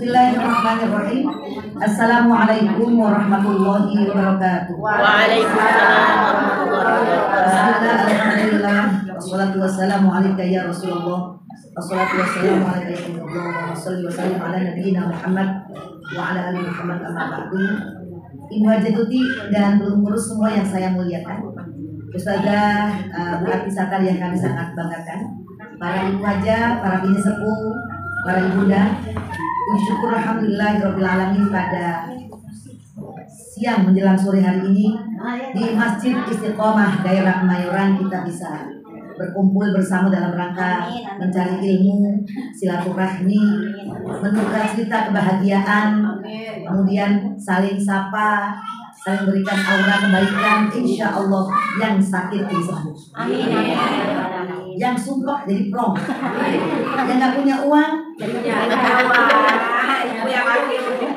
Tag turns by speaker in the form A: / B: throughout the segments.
A: Bismillahirrahmanirrahim. Assalamualaikum warahmatullahi wabarakatuh.
B: Waalaikumsalam warahmatullahi wabarakatuh.
A: Alhamdulillah. Wassalatu wassalamu alaika ya Rasulullah. Wassalatu wassalamu alaika ya Rasulullah. Wassalli wa sallim ala nabiyyina Muhammad wa ala ali Muhammad amma ba'du. Ibu Hajatuti dan pengurus semua yang saya muliakan, Ustazah Bu Ati Satar yang kami sangat banggakan, para ibu haja, para bini sepuh, para ibunda, puji syukur alhamdulillahirabbil alamin pada siang menjelang sore hari ini di Masjid Istiqomah daerah Kemayoran kita bisa berkumpul bersama dalam rangka mencari ilmu, silaturahmi, menukar cerita kebahagiaan, kemudian saling sapa, saling berikan aura kebaikan, insya Allah yang sakit disembuh, yang sumpah jadi plong, yang nggak punya uang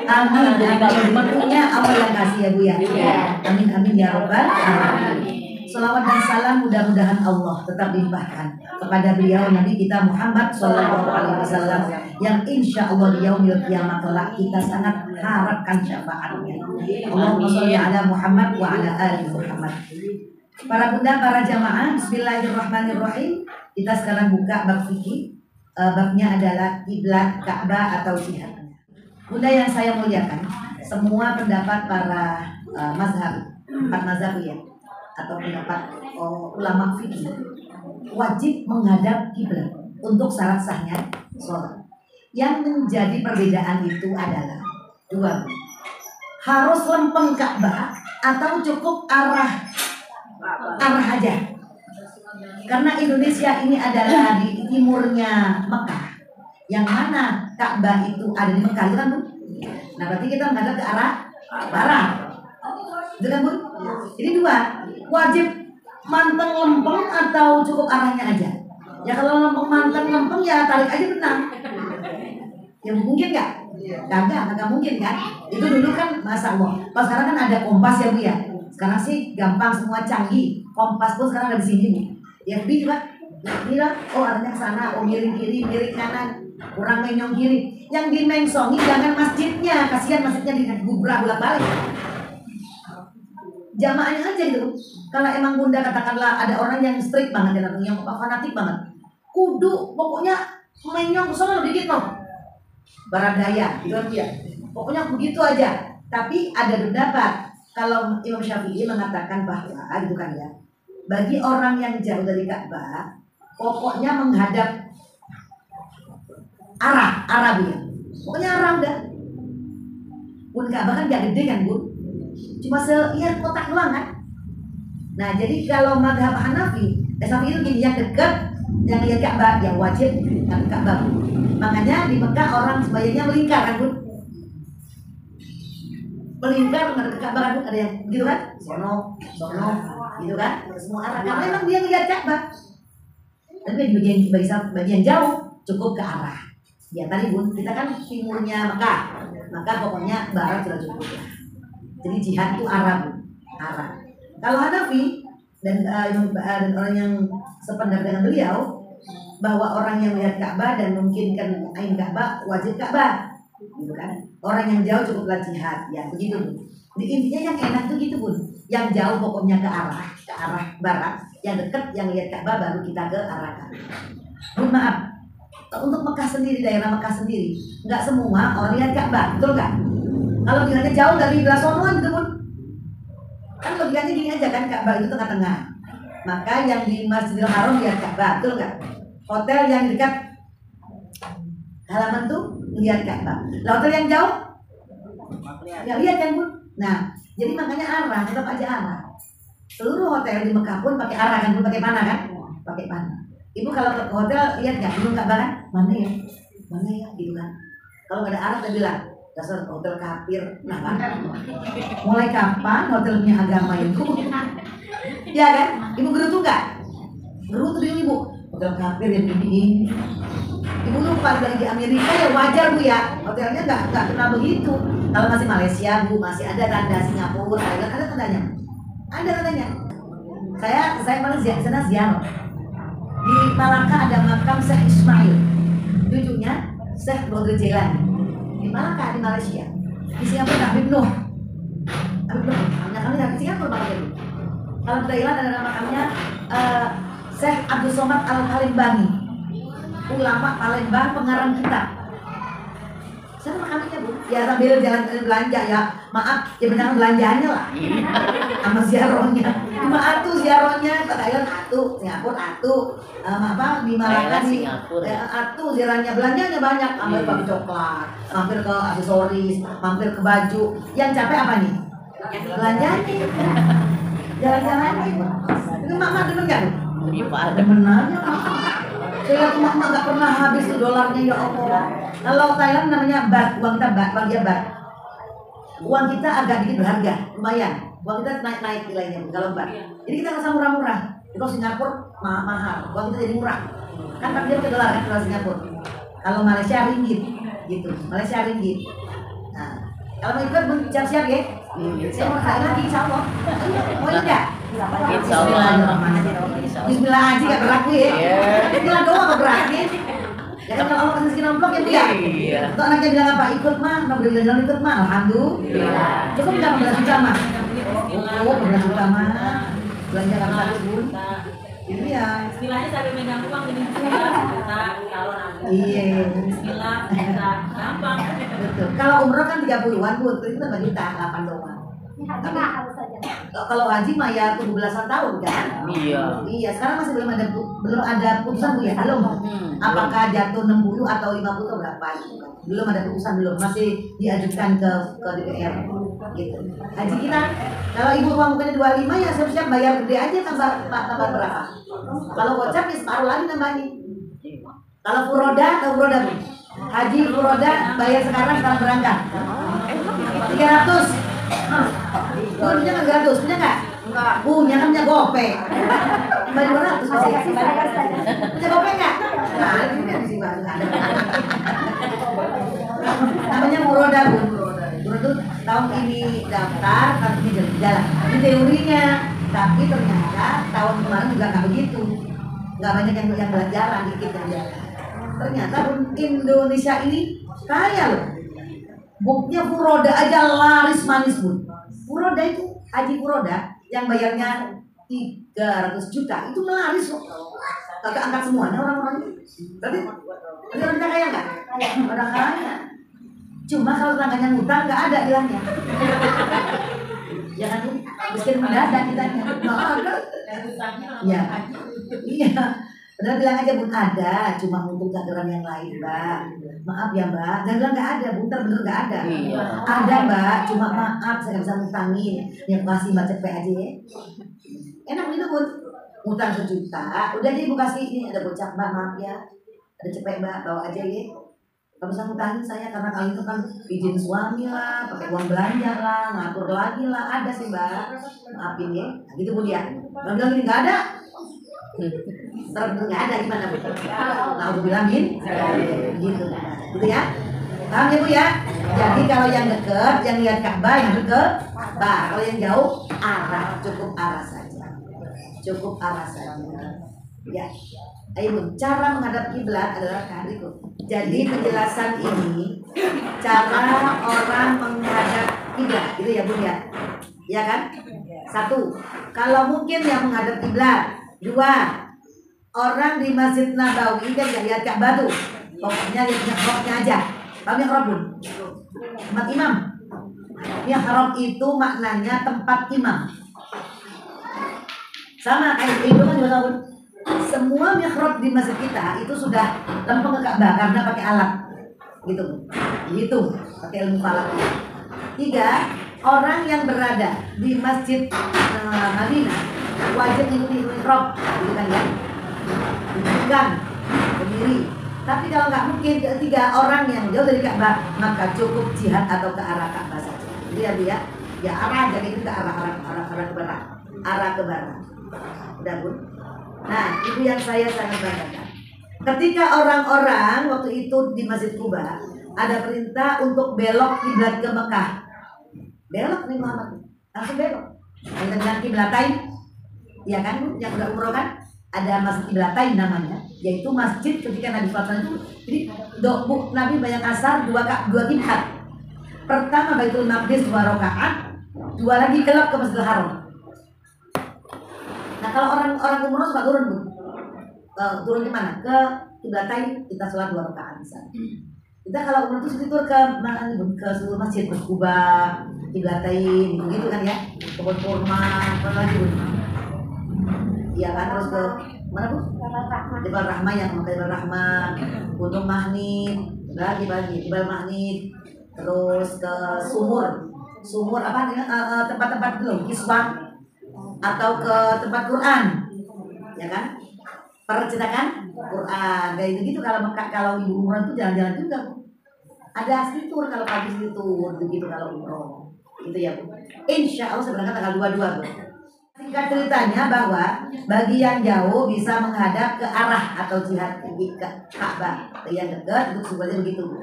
A: amin, jadi kalau punya Allah yang kasih ya Bu ya, amin amin ya robbal alamin. Salawat dan salam mudah-mudahan Allah tetap dilimpahkan kepada beliau Nabi kita Muhammad Sallallahu Alaihi Wasallam yang insya Allah di yaumil kiamat kelak kita sangat harapkan syafaatnya. Allahumma sholli ala Muhammad wa ala ali Muhammad. Para bunda, para jamaah, Bismillahirrahmanirrahim. Kita sekarang buka bab fikih. Babnya adalah kiblat, Ka'bah atau jihad. Bunda yang saya muliakan, semua pendapat para mazhab, 4 mazhab ya, atau pendapat ulama fikih wajib menghadap kiblat untuk syarat sahnya sholat. Yang menjadi perbedaan itu adalah 2, harus lempeng Ka'bah atau cukup arah aja. Karena Indonesia ini adalah di timurnya Mekah, yang mana Ka'bah itu ada di Mekah, kan Bu? Nah berarti kita menghadap ke arah barat, kan Bu? Jadi 2, wajib manteng lempeng atau cukup arahnya aja. Ya kalau lempeng manteng lempeng ya tarik aja benang. Ya mungkin nggak? Kagak mungkin kan? Itu dulu kan masa Allah. Pas sekarang kan ada kompas ya Bu ya. Sekarang sih gampang semua canggih. Kompas pun sekarang ada di sini Bu. Ya Bu juga. Mira, oh arahnya ke sana, oh miring kiri, miring kanan, kurang menyong kiri. Yang dimengsongi jangan masjidnya, kasihan masjidnya digubrak bolak-balik. Jamaahnya aja gitu. Kalau emang Bunda katakanlah ada orang yang strict banget, yang fanatik banget, kudu pokoknya menyong kesana dikit loh, barat daya gitu kan ya. Pokoknya begitu aja. Tapi ada pendapat kalau Imam Syafi'i mengatakan bahwa gitu kan ya, bagi orang yang jauh dari Ka'bah pokoknya menghadap arah Bu ya. Pokoknya arah udah. Pun Ka'bah kan gak gede kan Bu, cuma kotak doang kan. Nah jadi kalau mazhab Hanafi, Syafi'i itu gini, yang dekat yang lihat Ka'bah yang wajib kan Ka'bah. Makanya di Mekah orang sebaiknya melingkar kan Bu, melingkar menghadap Ka'bah kan Bu, ada yang gitu kan, sono gitu kan, semua arah. Karena memang dia lihat Ka'bah. Tapi bagian jauh cukup ke arah. Ya tadi Bu, kita kan timurnya Mekah, maka pokoknya barat sudah cukup ya. Jadi jihad itu arah Bu, arah. Kalau Hanafi dan orang yang sependapat dengan beliau bahwa orang yang melihat Ka'bah dan memungkinkan ain Ka'bah wajib Ka'bah, gitu kan? Orang yang jauh cukuplah jihad, ya begitu Bu. Jadi intinya yang enak tuh gitu Bu. Yang jauh pokoknya ke arah barat, yang dekat yang lihat Ka'bah baru kita ke arah Ka'bah. Bu maaf, untuk Mekah sendiri, daerah Mekah sendiri, nggak semua orang lihat Ka'bah, betul nggak? Kalau dilihatnya jauh dari belah sonoan gitu pun, kan logikanya gini aja kan, Ka'bah itu tengah-tengah. Maka yang di Masjidil Haram lihat Ka'bah, betul nggak? Hotel yang dekat halaman tuh lihat Ka'bah. Hotel yang jauh, ya lihat kan Bu. Nah, jadi makanya arah, tetap aja arah. Seluruh hotel di Mekah pun pakai arah kan Bu, pakai panah kan? Pakai panah. Ibu kalau ke hotel lihat nggak? Ibu Ka'bah kan? Mana ya gitu kan? Kalau nggak ada arah saya bilang dasar hotel kafir. Nah kan? Mulai kapan hotelnya agama itu? Ya kan? Ibu gerutu nggak? Gerutu dulu Ibu. Hotel kafir yang begini. Ibu lupa dari di Amerika ya wajar Bu ya. Hotelnya nggak pernah begitu. Kalau masih Malaysia Bu masih ada tanda, Singapura ada tandanya. Ada tandanya. Saya malah sana ziarah. Di Malaka ada makam Syekh Ismail, cucunya Syekh Badrul Jailani. Di Malaka, di Malaysia. Di Singapura Habib Nuh. Habib Nuh, namanya kami dari Singapura banget itu. Kalau di Thailand ada namanya Syekh Abdul Somad Al-Palembang, ulama Palembang, pengarang kitab. Saya makannya Bu, ya sambil jalan belanja ya, maaf ya benar belanjaannya lah, sama ziarahnya. Cuma atuh ziarahnya, ke Thailand atuh, Singapura atuh, apa di Malaka di atuh ziarahnya, belanjanya banyak, ambil baju coklat, mampir ke aksesoris, mampir ke baju. Yang capek apa nih? Belanjanya, jalan-jalan. Itu mama demen nggak Bu? Demen aja. Saya lihat mama nggak pernah habis tuh dolarnya ya Allah. Kalau Thailand namanya baht, uang kita baht, uang dia baht. Uang kita agak dikit berharga, lumayan. Uang kita naik nilainya kalau baht. Jadi kita ngerasa murah-murah. Kalau Singapura mahal, uang kita jadi murah. Kan tapi dia pakai dolar kan kalau Singapura. Kalau Malaysia ringgit, gitu. Malaysia ringgit. Nah, kalau mau ikut siap-siap ya. Saya mau Thailand lagi, insya Allah. Mau tidak? Bismillah aja gak berlaku ya. Bismillah doang gak berlaku. Ya kan kalau Allah kasih rezeki nomplok ya enggak. Untuk anaknya bilang apa? Ikut mah, mau beli jalan ikut mah. Alhamdulillah. Cukup enggak 15 juta mah? Oh, 15 juta mah. Belanja kan satu bun. Ini ya.
B: Bismillahnya sambil megang uang ini juta kalau nanti.
A: Iya.
B: Bismillah bisa gampang.
A: Betul. Kalau umroh kan 30-an Bu, itu 5 juta, 8 doang. Tapi kalau haji mah ya tunggu belasan tahun kan? Iya, sekarang masih belum ada putusan Bu ya? Belum. Apakah jatuh 60 atau 50 atau berapa? Belum ada putusan, belum. Masih diajukan ke DPR gitu. Haji kita kalau ibu uang mukanya 25 ya siap-siap bayar gede aja tambah berapa? Kalau gocap ya separuh lagi nambahin. Kalau furoda Bu. Haji furoda bayar sekarang berangkat. 300. Punya kan 300, punya nggak? Punya kan punya gope. Bayar 200 masih. Punya gope nggak? Nah, ini kan di sini namanya furoda Bu. Furoda tahun ini daftar, tahun ini jalan. Ini teorinya, tapi ternyata tahun kemarin juga nggak begitu. Nggak banyak yang belajaran, dikit yang jalan. Ternyata Indonesia ini kaya loh. Buknya furoda aja laris manis Bu. Furoda itu haji furoda yang bayarnya 300 juta itu laris loh. Kagak angkat semuanya orang-orang itu. Berarti orang kaya nggak? Orang kaya. Cuma kalau tangannya ngutang nggak ada hilangnya. Ya kan Bu? Miskin mendadak kitanya. Nggak ada. Iya. Iya. Benar bilang aja Bun ada, cuma untuk kehadiran yang lain Mbak. Maaf ya Mbak, dan bilang nggak ada, bener nggak ada. Ada Mbak, cuma maaf saya nggak bisa ngutangin. Yang kasih Mbak cepet aja ya. Enak gitu Bun, ngutang 1 juta, udah aja Ibu kasih ini ada gocap Mbak, maaf ya. Ada cepet Mbak, bawa aja ya. Gak bisa ngutangin saya karena kali itu kan izin suami lah, pakai uang belanja lah, ngatur lagi lah, ada sih Mbak. Maafin ya, nah, gitu Bun ya. Mbak bilang gini nggak ada. Nggak ada gimana Bu? Nah, aku bilangin gitu ya. Paham ya Bu ya? Jadi kalau yang dekat, yang lihat Ka'bah yang dekat, kalau yang jauh arah, cukup arah saja. Ya. Ayo Bu, cara menghadap kiblat adalah berikut. Jadi penjelasan ini cara orang menghadap kiblat, gitu ya Bu ya? Ya kan? 1. Kalau mungkin yang menghadap kiblat. 2. Orang di Masjid Nabawi kan gak lihat Ka'bah tuh. Pokoknya lihat mihrabnya aja. Tahu mihrab belum? Tempat imam. Mihrab itu maknanya tempat imam. Sama kayak itu kan juga tahu. Semua mihrab di masjid kita itu sudah lempeng ke Ka'bah karena pakai alat. Gitu. Pakai ilmu falak. 3. Orang yang berada di Masjid Madinah wajib mengikuti mihrab, gitu kan ya? Bukan berdiri. Tapi kalau nggak mungkin, 3 orang yang jauh dari Ka'bah, maka cukup jihad atau ke arah Ka'bah saja. Jadi ya Bu ya arah aja itu ke arah ke barat, arah ke barat. Udah Bu. Nah itu yang saya sangat banggakan. Ketika orang-orang waktu itu di Masjid Kuba ada perintah untuk belok kiblat ke Mekah. Belok nih Muhammad, langsung belok. Kita bilang kiblatain. Iya kan Bu, yang udah umroh kan ada Masjid Kiblatain namanya. yaitu masjid ketika Nabi SAW itu. Jadi Nabi banyak asar dua qiblat. Pertama Baitul Maqdis 2 rakaat, 2 lagi kelak ke Masjidil Haram. Nah kalau orang umroh suka turun Bu. Turun ke mana? Ke Qiblatain, kita sholat 2 rakaat di sana. Kita kalau umroh itu tur ke mana nih Bu? Ke seluruh masjid, ke Kuba, Qiblatain, gitu kan ya. Kebun kurma, apa lagi Bu? Iya kan, terus ke mana Bu? Jabal Rahmah, yang ke Jabal Rahmah, Gunung Mahnit, lagi Jabal Mahnit, terus ke sumur apa nih, tempat-tempat dulu kiswah atau ke tempat Quran, ya kan? Percetakan Quran, kayak gitu kalau ibu umroh itu jalan-jalan juga Bu. Ada asli tour kalau pagi asli tour, begitu kalau umroh, gitu ya Bu. Insya Allah saya berangkat tanggal 22 Bu. Singkat ceritanya bahwa bagi yang jauh bisa menghadap ke arah atau jihad ke Ka'bah, yang dekat untuk sebenarnya begitu Bu.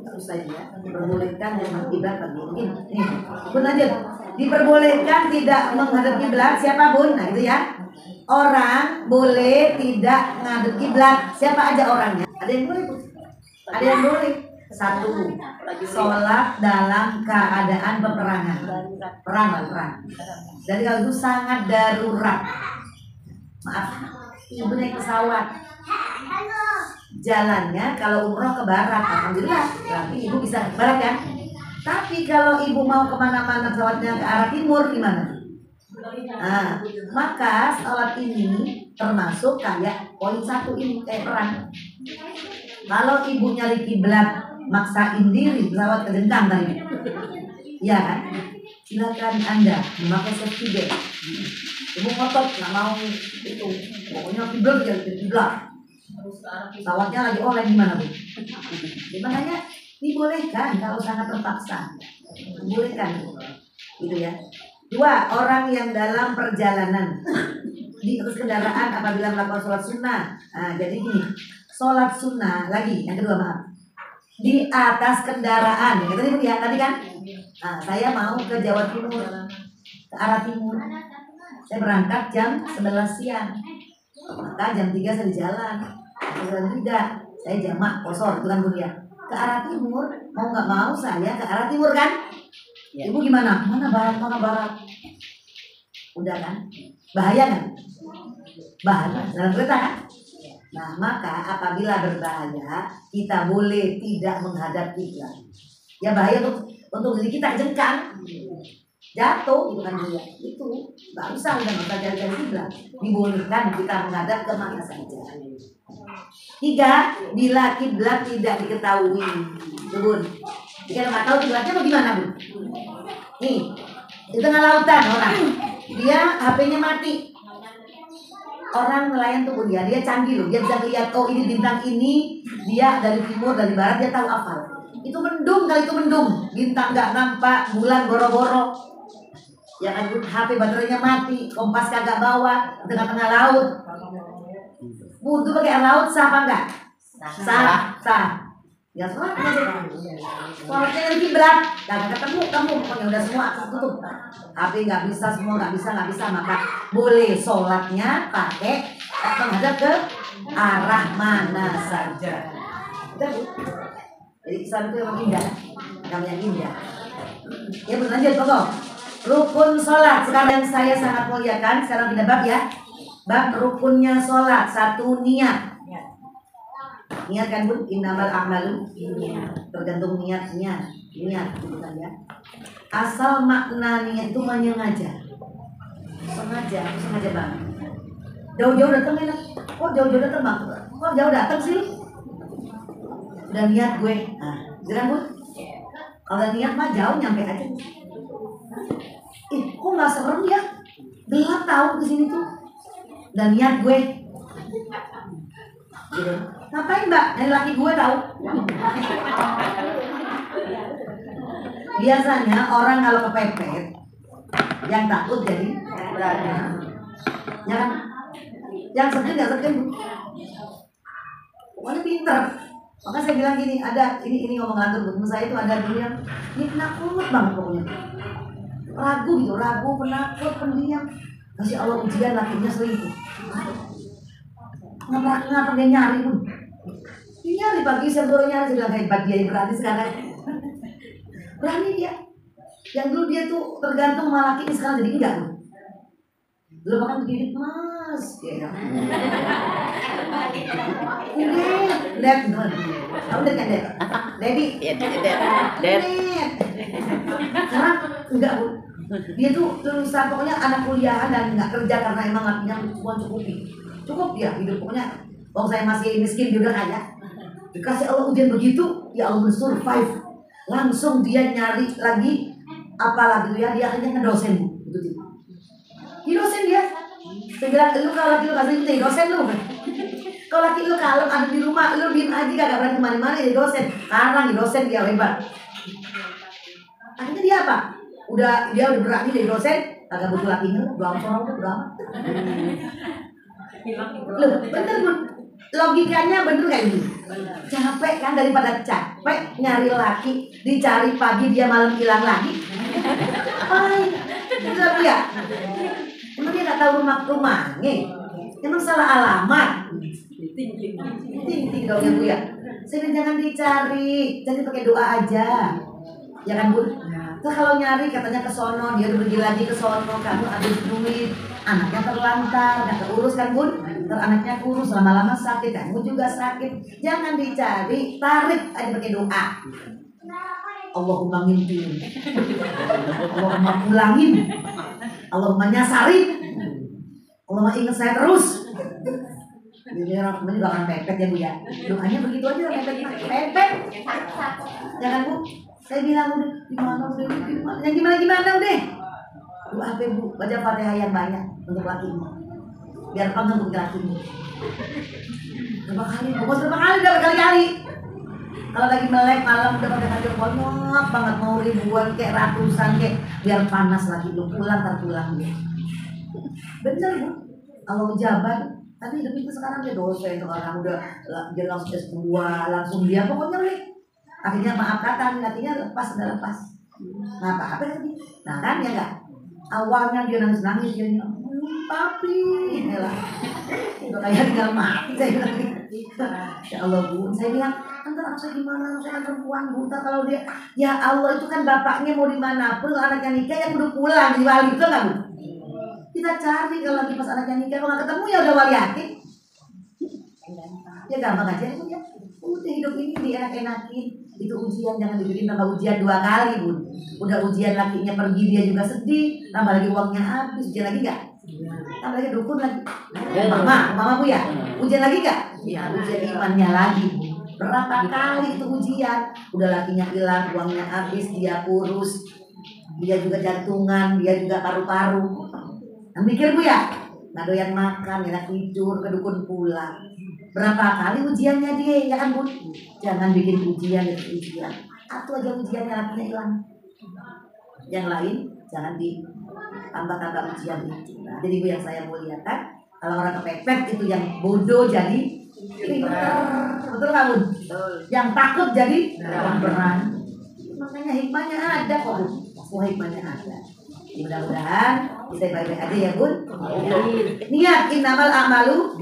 A: Terus saja ya, diperbolehkan dengan kiblat begini. Nih, Bun lanjut. Diperbolehkan tidak menghadap kiblat siapapun. Nah, itu ya. Orang boleh tidak menghadap kiblat, siapa aja orangnya. Ada yang boleh, Bu. Ada yang boleh. 1, sholat dalam keadaan peperangan. Perang. Jadi kalau itu sangat darurat. Maaf, ibu naik pesawat. Jalannya kalau umroh ke barat, alhamdulillah, berarti ibu bisa ke barat kan. Tapi kalau ibu mau kemana-mana pesawatnya ke arah timur gimana? Nah, maka sholat ini termasuk kayak poin 1 ini kayak perang. Kalau ibu nyari kiblat, maksain diri pesawat kedengkang tadi, ya kan? Silakan Anda memakai safety belt. Ibu ngotot nggak mau itu, pokoknya kiblat ya kiblat. Pesawatnya lagi oleh gimana Bu? Makanya dibolehkan kalau sangat terpaksa, dibolehkan, gitu ya. 2, orang yang dalam perjalanan di atas kendaraan apabila melakukan sholat sunnah. Nah, jadi gini, sholat sunnah lagi yang kedua maaf, di atas kendaraan. Ya, tadi kan, nah, saya mau ke Jawa Timur, ke arah timur. Saya berangkat jam 11 siang, maka jam 3 saya di jalan. Tidak, saya jamak kosor itu kan Bu ya. Ke arah timur, mau nggak mau saya ke arah timur kan? Ibu gimana? Mana barat? Udah kan? Bahaya kan? Bahaya dalam kereta kan? Nah, maka apabila berbahaya, kita boleh tidak menghadap kiblat. Ya bahaya untuk diri kita jengkang, jatuh gitu kan Bu ya. Itu nggak usah cari kiblat. Dibolehkan kita menghadap ke mana saja. 3, bila kiblat tidak diketahui, Bun. Jika nggak tahu kiblatnya bagaimana Bu? Nih, di tengah lautan orang, dia HP-nya mati. Orang nelayan tuh dia canggih loh, dia bisa lihat oh ini bintang ini, dia dari timur dari barat dia tahu hafal. Itu mendung kali itu mendung, bintang nggak nampak, bulan boro-boro. Ya kan HP baterainya mati, kompas kagak bawa, di tengah-tengah laut. Wudhu pakai air laut sah apa enggak? Sah. Ya sholatnya dari kiblat, gak ketemu kamu pokoknya udah semua tutup. HP nggak bisa, semua nggak bisa, maka boleh sholatnya pakai menghadap ke arah mana saja. Jadi Islam itu memang indah, namanya indah. Ya berlanjut pokok. Rukun sholat sekarang yang saya sangat muliakan, sekarang pindah bab ya. Bab rukunnya sholat. 1, niat. Niat kan Bu, innamal a'malu tergantung niatnya. Niat gitu kan ya. Asal makna niat itu menyengaja. Sengaja banget. Jauh-jauh datang enak. Kok jauh-jauh datang Bang? Kok jauh datang sih lu? Udah niat gue. Nah, geran Bu. Kalau niat mah jauh nyampe aja. Kok nggak serem ya? Gelap tahu di sini tuh. Dan niat gue. Gitu. Ngapain Mbak? Dari laki gue tahu. Biasanya orang kalau kepepet, yang takut jadi berani. Ya kan? Yang sedih nggak sedih. Pokoknya pinter. Maka saya bilang gini, ada ini ngomong ngantur temen saya itu ada dulu yang ini penakut banget pokoknya. Ragu, penakut, pendiam. Kasih Allah ujian lakinya selingkuh. Ngapa dia nyari pun? Dia nyari pagi siang sore nyari, saya bilang hebat dia yang berani sekarang. Berani dia. Yang dulu dia tuh tergantung sama laki ini, sekarang jadi enggak tuh. Dulu makan begini mas, ya. Lihat, kamu lihat kan Dad? Daddy, Dad. Sekarang enggak bu. Dia tuh lulusan pokoknya anak kuliahan dan nggak kerja karena emang lakinya cuma cukup dia hidup pokoknya. Kalau saya masih miskin dia udah kaya. Dikasih Allah ujian begitu, ya Allah survive. Langsung dia nyari lagi, apalagi dia akhirnya ngedosen bu. Di dosen dia. Saya bilang, lu kalau laki lu kasih itu dosen lu. Kalau laki lu kalem ada di rumah, lu diem aja gak berani kemana-mana jadi dosen. Sekarang di dosen dia hebat. Akhirnya dia apa? Dia udah berani jadi dosen, kagak butuh lakinya, doang udah berapa? Loh, bener bu. Logikanya bener kayak gini. Capek kan, daripada capek nyari laki, dicari pagi dia malam hilang lagi. Apa ya? Emang dia nggak tahu rumahnya? Emang salah alamat? Ting dong ya bu ya. Saya jangan dicari, jadi pakai doa aja. Ya kan bu? Terus kalau nyari katanya ke sono, dia udah pergi lagi ke sono, kamu habis duit, anaknya terlantar, nggak terurus kan bun? Terus anaknya kurus, lama-lama sakit, kamu juga sakit. Jangan dicari, tarik aja pakai doa. Allahumma ngintin, Allahumma pulangin, Allahumma nyasarin, Allahumma ingat saya terus. Jadi orang juga akan pepet ya bu ya. Doanya begitu aja, pepet. Jangan bu. Saya bilang udah gimana udah. Doa apa bu? Baca Fatihah yang banyak untuk lakimu. Biar panggil untuk lakimu. Berapa kali. Kalau lagi melek malam udah pakai baju banyak banget, mau ribuan kayak ratusan kayak, biar panas lagi lu pulang dia. Bener bu. Kalau jabat, tapi hidup itu sekarang dia dosen, orang udah dia langsung S2, langsung dia pokoknya nih. Akhirnya maaf kata, artinya udah lepas. Nah apa lagi? Nah kan ya enggak. Awalnya dia nangis dia bilang, papi, lah. Itu kayak tinggal mati saya bilang. Ya Allah bu, saya bilang, antar saya gimana? Saya kan perempuan buta kalau dia, ya Allah itu kan bapaknya mau dimanapun, anaknya nikah yang udah pulang di Bali itu nggak bu? Kita cari kalau lagi pas anaknya nikah, kalau nggak ketemu ya udah wali hati. Ya gampang aja bu ya. Udah hidup ini dienak-enakin. Itu ujian, jangan dibikin tambah ujian 2 kali bun. Udah ujian lakinya pergi dia juga sedih, tambah lagi uangnya habis, ujian lagi gak? Tambah lagi dukun lagi. Mama bu ya, ujian lagi gak? Ya, ujian imannya lagi. Berapa kali itu ujian? Udah lakinya hilang, uangnya habis, dia kurus, dia juga jantungan, dia juga paru-paru. Nah, mikir bu ya, nggak doyan makan, enak tidur, ke dukun pulang. Berapa kali ujiannya dia, ya kan bu? Jangan bikin ujian itu ujian. Satu aja ujiannya lakinya hilang. Yang lain jangan ditambah-tambah ujian itu. Nah, jadi bu yang saya muliakan, kalau orang kepepet itu yang bodoh jadi pintar, betul nggak bun? Yang takut jadi orang berani. Makanya hikmahnya ada kok bun. Semua hikmahnya ada. Mudah-mudahan bisa baik-baik aja ya bun. Niat innamal a'malu.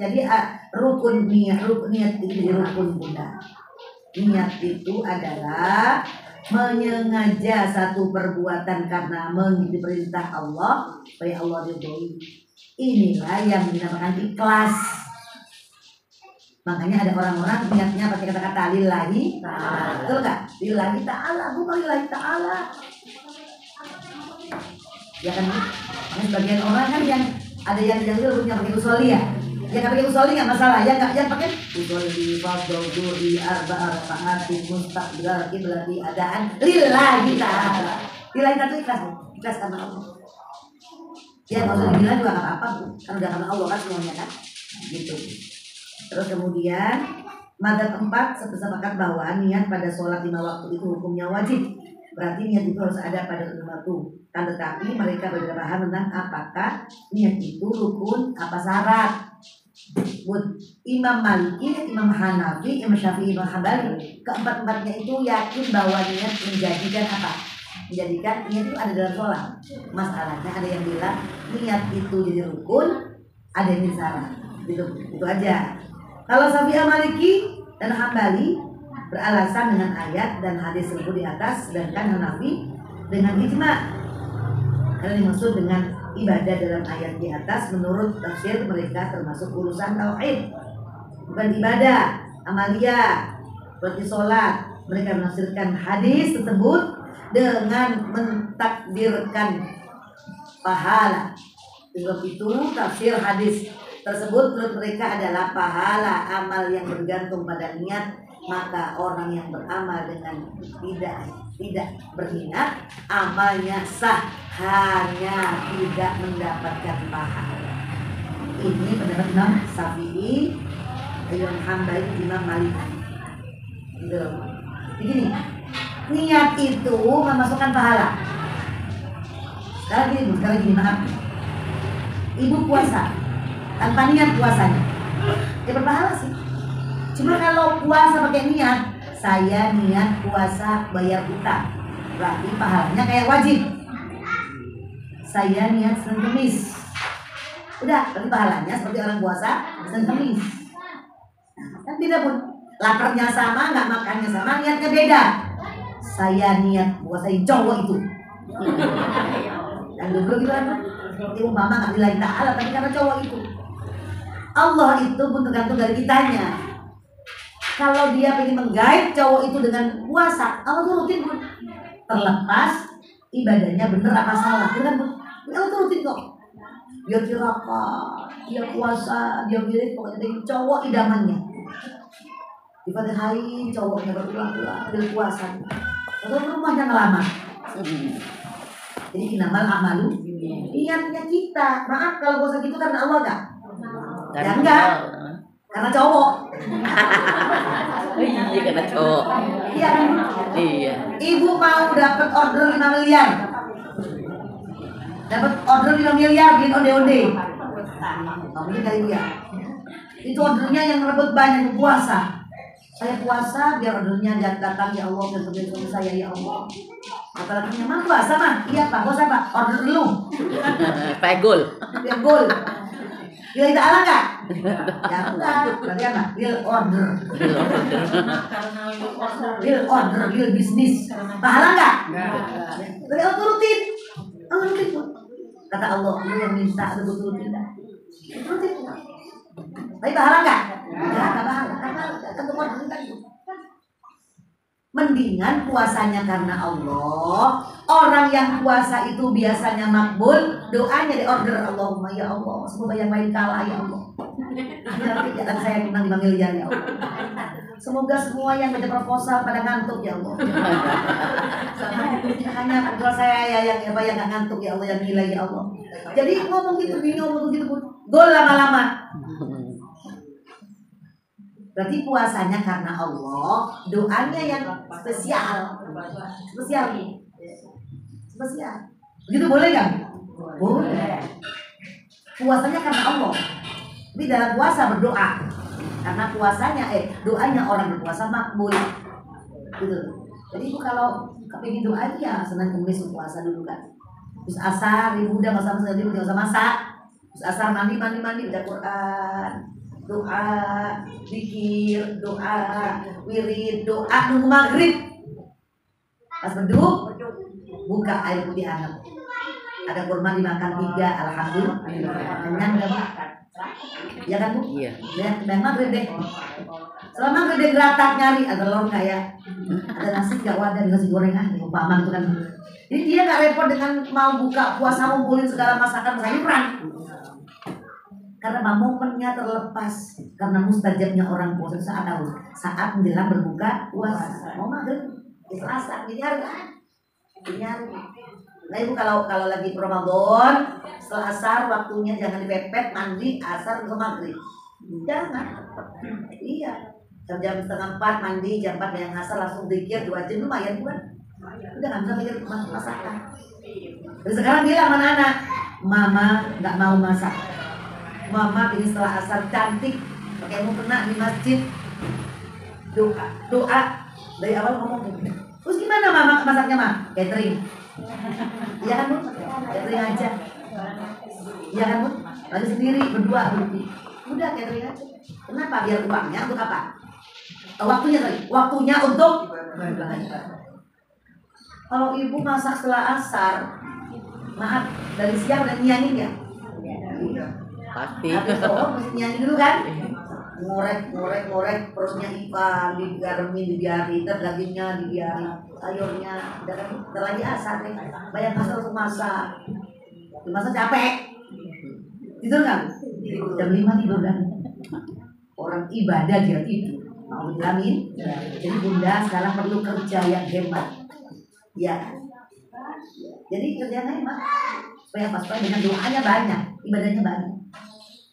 A: Jadi rukun niat itu jadi rukun bunda. Niat itu adalah menyengaja satu perbuatan karena mengikuti perintah Allah supaya Allah ridhoi. Inilah yang dinamakan ikhlas. Makanya ada orang-orang niatnya pakai kata-kata lillahi ta'ala. Betul nggak? Lillahi ta'ala, bukan lillahi ta'ala. Ya kan? Sebagian orang kan yang ada yang punya pakai usoli ya. Yang pakai usoli nggak masalah. Yang pakai usoli, fardhu, duri, arba'ah, rakaat, mustaqbil, kiblati, adaan lillahi ta'ala. Lillahi ta'ala itu ikhlas karena Allah. Ya nggak usah dibilang juga nggak apa-apa, kan udah karena Allah kan semuanya kan. Gitu. Terus kemudian madzhab 4 sepakat bahwa niat pada sholat 5 waktu itu hukumnya wajib. Berarti niat itu harus ada pada 5 waktu. Kan tetapi mereka berbeda paham tentang apakah niat itu rukun apa syarat. Imam Maliki, Imam Hanafi, Imam Syafi'i, Imam Hambali, keempat-empatnya itu yakin bahwa niat menjadikan apa? menjadikan niat itu ada dalam sholat. Masalahnya ada yang bilang niat itu jadi rukun, ada yang jadi syarat. Itu aja. Kalau Syafi'i, Maliki dan Hambali beralasan dengan ayat dan hadis tersebut di atas, sedangkan Hanafi dengan ijma. Karena dimaksud dengan ibadah dalam ayat di atas menurut tafsir mereka termasuk urusan tauhid, bukan ibadah amaliyah seperti sholat. Mereka menafsirkan hadis tersebut dengan mentakdirkan pahala. Sebab itu tafsir hadis tersebut menurut mereka adalah pahala amal yang bergantung pada niat. Maka orang yang beramal dengan tidak berniat, amalnya sah, hanya tidak mendapatkan pahala. Ini pendapat Imam Syafi'i, Imam Hambali, Imam Malik. Begini, niat itu memasukkan pahala. Sekarang gini, maaf. Ibu puasa tanpa niat puasanya, ya berpahala sih. Cuma kalau puasa pakai niat, saya niat puasa bayar utang, berarti pahalanya kayak wajib. Saya niat Senin Kemis, udah, berarti pahalanya seperti orang puasa Senin Kemis. Kan beda pun, laparnya sama, nggak makannya sama, niatnya beda. Saya niat puasain cowok itu. Dan dulu gitu kan, umpama nggak lillahi ta'ala, tapi karena cowok itu. Allah itu pun tergantung dari kitanya. Kalau dia pengen menggait cowok itu dengan puasa, Allah turutin pun. Terlepas ibadahnya bener apa salah, kan pun Allah turutin kok. Dia tirakat, dia puasa, dia milih pokoknya dari cowok idamannya. Difatihain cowoknya berulang-ulang, dia puasa. Kalau rumahnya ngelamar. Jadi inamal amalu niatnya kita. Maaf kalau puasa gitu karena Allah kan? Ya enggak. Karena cowok.
C: Iya, karena cowok.
A: Iya kan?
C: Iya.
A: Ibu mau dapat order 5 miliar. Dapat order 5 miliar bikin onde-onde. Mungkin dari dia. Itu ordernya yang rebut banyak puasa. Saya puasa biar ordernya datang ya Allah, dan suami saya ya Allah. Kata lakinya, "Mah puasa mah?" "Iya Pak, puasa Pak." "Order dulu."
C: Pegol.
A: Dia gol. Gila kita ala nggak? Ya enggak. Berarti apa? Real order. Real order, real bisnis. Pahala nggak? Tapi Allah turutin. Allah turutin. Kata Allah, lu yang minta lu turutin nggak? Turutin. Tapi pahala nggak? Nggak pahala. Karena ketemu order itu. Mendingan puasanya karena Allah. Orang yang puasa itu biasanya makbul, doanya di order, Allahumma ya Allah, semoga yang lain kalah ya Allah. Nanti jangan saya menang 5 miliar ya Allah. Semoga semua yang baca proposal pada ngantuk ya Allah. Hanya kalau saya yang nggak ngantuk ya Allah, yang nilai ya Allah. Jadi ngomong gitu, ngomong gitu pun gol lama-lama. Berarti puasanya karena Allah, doanya yang spesial. Begitu boleh kan? Boleh. Puasanya karena Allah. Tapi dalam puasa berdoa. Karena puasanya, doanya orang berpuasa makbul. Gitu. Jadi ibu kalau kepingin doa ya Senin Kemis puasa dulu kan. Terus asar, ibu udah nggak usah masak. Terus asar mandi baca Quran. Doa, zikir, doa, wirid, doa nunggu maghrib. Pas beduk, buka air putih hangat. Ada kurma dimakan 3, alhamdulillah. Kenyang gak makan? Ya kan Bu?
C: Iya.
A: Dan maghrib deh. Selama maghrib deh geratak nyari ada telur kayak ada nasi gak wadah nasi gorengan, umpama gitu kan. Jadi dia gak repot dengan mau buka puasa ngumpulin segala masakan sayuran. Karena momennya terlepas, karena mustajabnya orang puasa saat menjelang berbuka puasa. Mau maghrib, Selasa, ini hari. Nah ibu kalau lagi Ramadan, setelah asar waktunya jangan dipepet, mandi asar ke maghrib. Jangan. Iya. Jam 3:30 mandi, jam 4 yang asar langsung zikir 2 jam lumayan bukan? Udah nggak bisa mikir masakan. Dan sekarang bilang sama anak, mama nggak mau masak. Mama ini setelah asar cantik, pakai mukena di masjid, doa dari awal ngomong Terus gimana mama masaknya mah? Catering. Iya kan Bu? Catering aja. Iya kan Bu? Lagi sendiri berdua berarti. Udah catering aja. Kenapa? Biar uangnya untuk apa? Waktunya tadi. Waktunya untuk kalau ibu masak setelah asar, maaf dari siang udah nyanyi ya?
C: Pasti.
A: Habis oh mesti nyanyi dulu kan? Ngorek perutnya ikan digaremin dibiarin, dagingnya dibiarin, sayurnya udah kan lagi asar nih, banyak asar untuk masak, dimasak capek, tidur kan? Jam 5 tidur kan? Orang ibadah dia tidur, mau dilamin, jadi bunda sekarang perlu kerja yang hemat, ya, jadi kerjanya hemat, supaya dengan doanya banyak, ibadahnya banyak.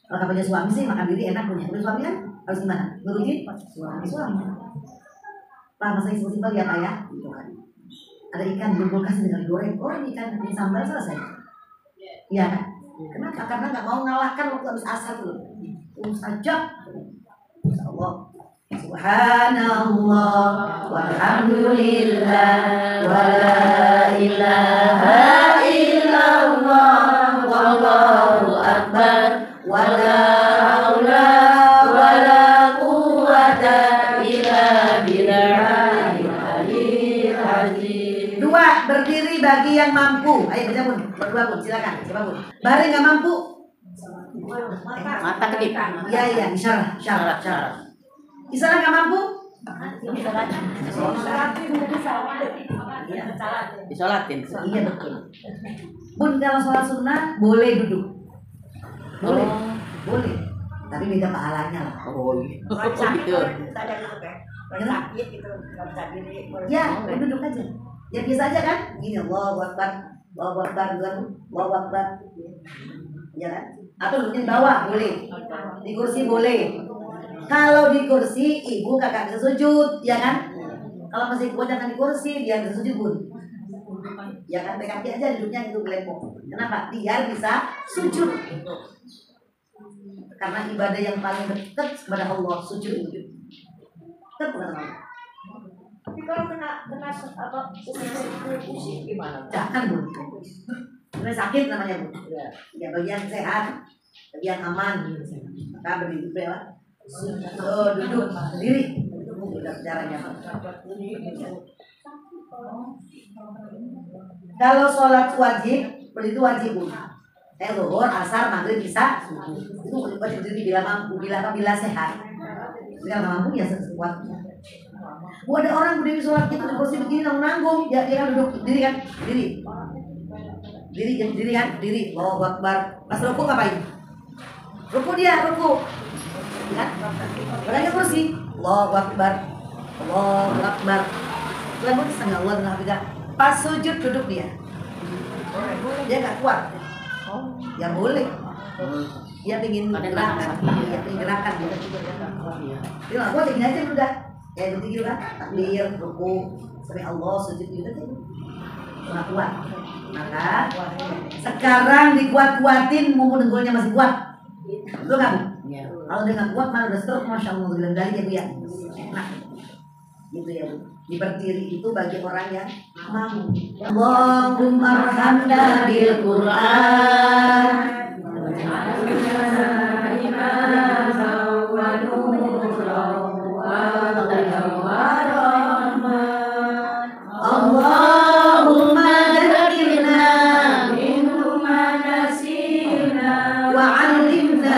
A: Kalau punya suami sih makan diri enak punya suami kan harus gimana? Nurutin suami. Pak masak simpel ya Pak ya, gitu kan. Ada ikan di kulkas dengan goreng, ikan di sambal selesai. Iya kan? Kenapa? Karena nggak mau ngalahkan waktu habis asar dulu. Sajak. Allah. Subhanallah walhamdulillah wala ilaha illallah wallahu akbar wala haula wala quwwata illa billahil azim. Dua, berdiri bagi yang mampu. Ayo baca Bun, berdua Bun, silakan. Siapa Bun? Bareng nggak mampu?
C: Mata kedip.
A: Iya, isyarat. Isyarat nggak mampu?
C: Disolatin.
A: Iya betul. Bun kalau sholat sunnah boleh duduk. Boleh. Boleh. Tapi beda pahalanya lah.
C: Oh iya. Gitu.
D: Sakit gitu, nggak bisa diri.
A: Ya, duduk aja. Ya biasa aja kan? Gini, Allahu Akbar, Allahu Akbar, Allahu Akbar. Ya kan? Atau duduknya di bawah boleh. Di kursi boleh. Kalau di kursi ibu kakak bisa sujud, ya kan? Kalau masih kuat jangan di kursi, biar bisa sujud Bun. Ya kan, kaki aja duduknya itu gelembong. Kenapa? Biar bisa sujud. Karena ibadah yang paling dekat kepada Allah sujud itu. Dekat kepada Allah.
D: Tapi kalau kena apa pusing gimana?
A: Jangan Bun. Ini sakit namanya Bun. Ya bagian sehat, bagian aman. Maka berdiri bela. Duduk sendiri. Udah caranya. Kalau sholat wajib, itu wajib Bun. Zuhur, asar, maghrib, isya itu wajib berdiri bila mampu, bila sehat. Bila nggak mampu ya sekuatnya. Ada orang berdiri sholat itu di kursi begini nanggung, dia kan duduk diri kan, diri kan, diri. Allahu Akbar. Pas ruku ngapain? Ruku dia, kan? Berarti kursi. Allahu Akbar. Allahu Akbar. Lalu setengah Allah dengan tidak. Pas sujud duduk dia. Dia nggak kuat. Ya boleh. Dia pengen gerakan. Dia pengen gerakan dia. Dia nggak kuat gini aja udah. Ya itu gitu kan. Takbir, ruku, sampai Allah sujud gitu kan. Nggak kuat. Maka sekarang dikuat-kuatin mumpung dengkulnya masih kuat. Betul kan? Kalau dia nggak kuat malah udah stroke, masya Allah bilang dari ya Bu ya. Enak. Gitu ya Bu. Di berdiri itu bagi orang yang mau. Allahumma arhamna bil Qur'an. Allahumma dzakirna minhu ma nasina wa 'allimna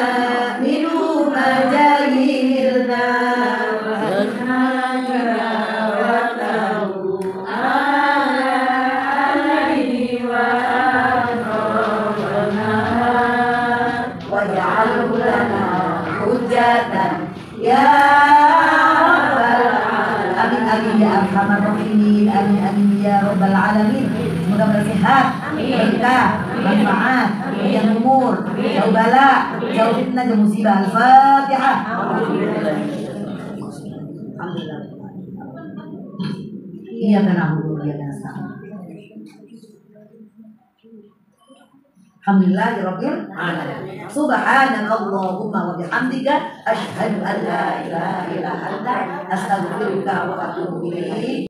A: minhu ma jahilna. Ya Rabbal Alamin, ya Arhamar Rahimin, amin ya Rabbal Alamin. Semoga bersehat, berkah, manfaat, panjang umur, jauh bala, jauh fitnah, jauh musibah. Al-Fatihah. Alhamdulillah. Iya karena iya karena Alhamdulillahirabbil alamin. Subhanakallahumma wa bihamdika asyhadu an la ilaha illa anta astaghfiruka wa atubu ilaik.